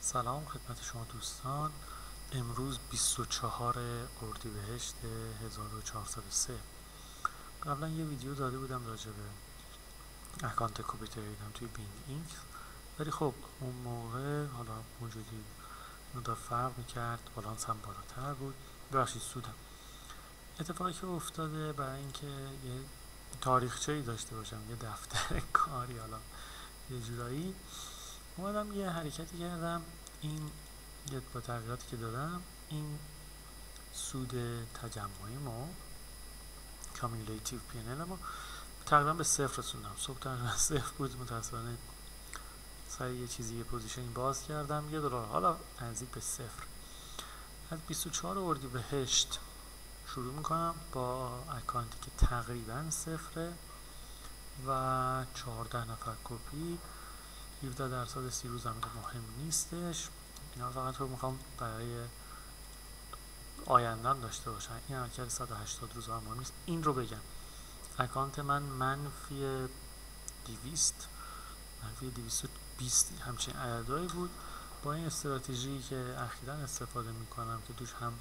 سلام خدمت شما دوستان. امروز 24 اردیبهشت 1403. قبلا یه ویدیو داده بودم راجع به اکانت کپی تریدم توی بینگ اینک، ولی خب اون موقع حالا موجودی مقدار فرق میکرد، بالانس هم بالاتر بود، ببخشید سودم. اتفاقی که افتاده برای اینکه یه تاریخچه‌ای داشته باشم، یه دفتر کاری، حالا یه جورایی اومدم یه حرکتی کردم. این با تغییراتی که دادم، این سود تجمعی ما کامیولیتیو پی ان ال ما تقریبا به صفر رسوندم. صبح تقریبا صفر بود، متاسفانه سر یه چیزی یه پوزیشنی باز کردم $1، حالا نزدیک به صفر. از 24 اردیبهشت شروع میکنم با اکانتی که تقریبا صفره و 14 نفر کپی، 17% 30 روز هم مهم نیستش. اینا فقط رو میخوام برای آیندن داشته باشن. این عملکرد 180 روز هم مهم نیست. این رو بگم، اکانت من منفی 220 همچین عددهایی بود. با این استراتژی که اخیرا استفاده میکنم که دوش هم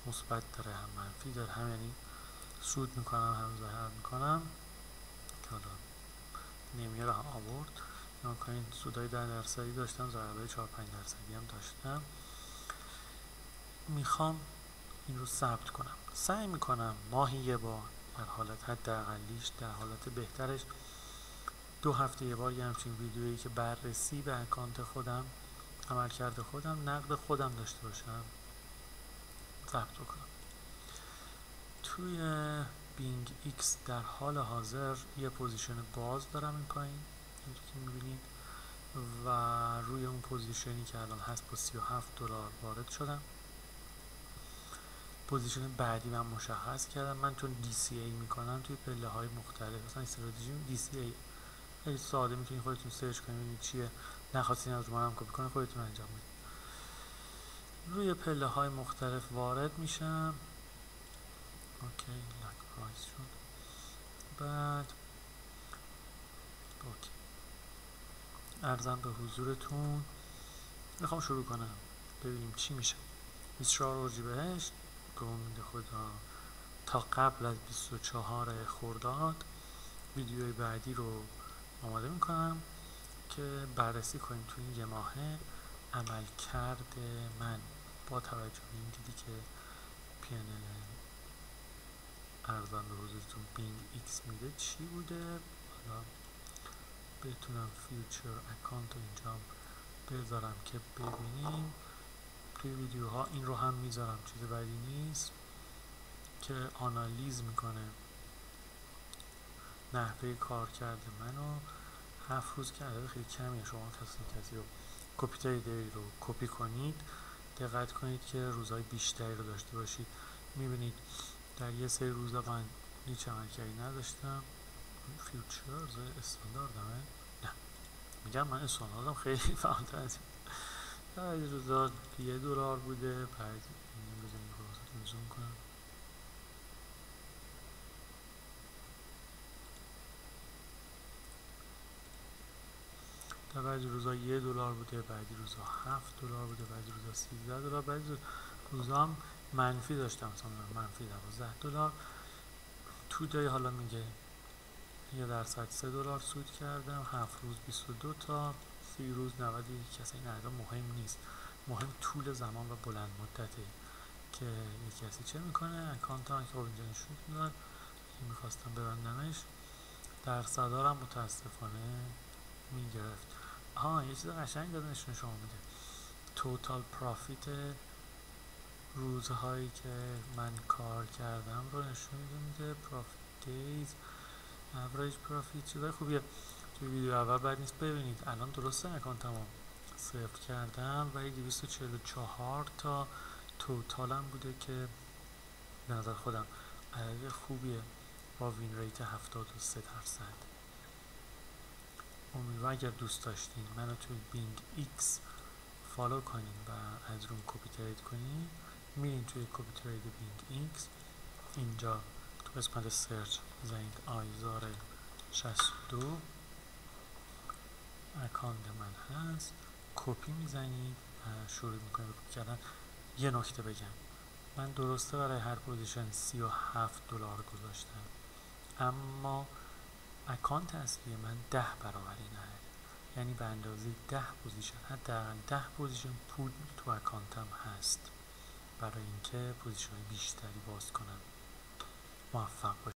مثبت داره هم منفی داره، هم یعنی سود میکنم هم ضرر میکنم، که حالا نمیاره هم آورد. این سودای 10% داشتم، ضررهای 4-5% هم داشتم. میخوام این رو ثبت کنم. سعی میکنم ماهی یه بار، در حالت حداقلیش، در حالت بهترش 2 هفته یه بار یه همچین ویدیویی که بررسی به اکانت خودم، عملکرد خودم، نقد خودم داشته باشم ثبت بکنم. توی بینگ ایکس در حال حاضر یه پوزیشن باز دارم این پایین، اینجا که میبینید، و روی اون پوزیشنی که الان هست با $37 وارد شدم. پوزیشن بعدی من مشخص کردم. من چون DCA میکنم توی پله های مختلف، مثلا استراتژی DCA خیلی ساده، میتونید خودتون سرچ کنید ببینید چیه، نخواستین از رو منم کپی کنید خودتون انجام بدید. روی پله های مختلف وارد میشم. اوکی، لک پرایس شد. بعد اوکی، ارزم به حضورتون، میخوام شروع کنم ببینیم چی میشه. 24 اردیبهشت به امید خدا تا قبل از 24 خرداد ویدیوی بعدی رو آماده میکنم که بررسی کنیم توی این یه ماهه عمل کرده من با توجه به این دیدی که پی ان ال ارزان به حضورتون بینگ ایکس میده چی بوده. حالا بتونم فیوچر اکانت رو اینجا بذارم که ببینیم. توی ویدیوها این رو هم میذارم، چیز بدی نیست، که آنالیز میکنه نحوه کار کرده منو. 7 روز که عدد خیلی کمیه، شما کسی رو کپی تریدری رو کپی کنید دقت کنید که روزهای بیشتری رو داشته باشید. میبینید در یه سری روزا من هیچ عملکردی نداشتم. فیوچرز استانداردمه؟ نه، میگم من استانداردم خیلی فعالتر از این. روزا $1 بوده. بعد بزنیم فرصتون زوم کنم. در بعضی روزا $1 بوده، بعضی روزا $7 بوده، بعضی روزا $13، بعضی روزا هم منفی داشتم، مثلا منفی $12. تودای حالا میگه 1% $3 سود کردم، 7 روز 22 تا، 30 روز 91. اصلا این عدد مهم نیست، مهم طول زمان و بلند مدته که یک کسی چه میکنه. اکانت هم که اینجا نشون میداد که میخواستم ببندمش، درصدارم متاسفانه میگرفت. یه چیز قشنگ داده نشون شما میده، توتال پرافیت روزهایی که من کار کردم رو نشون میده، پرافیت دیز، اوریج پرافیت، چیزای خوبیه. توی ویدیو اول بعد نیست ببینید. الان درسته اکانتمو صفر کردم ولی 244 تا توتالم بوده که به نظر خودم عدد خوبیه با وین ریت 73%. امیدوارم اگر دوست داشتین منو توی بینگ ایکس فالو کنین و از روم کپی ترید کنین، میرین توی کپی ترید بینگ ایکس، اینجا تو قسمت سرچ زنید آیزار 62 اکانت من هست، کپی میزنید و شروع میکنید کپی کردن. یه نکته بگم، من درسته برای هر پوزیشن $37 گذاشتم، اما اکانت اصلی من 10 برابر اینه، یعنی به اندازه 10 پوزیشن، حداقل 10 پوزیشن پول تو اکانتم هست برای اینکه پوزیشن بیشتری باز کنم. موفق باشید.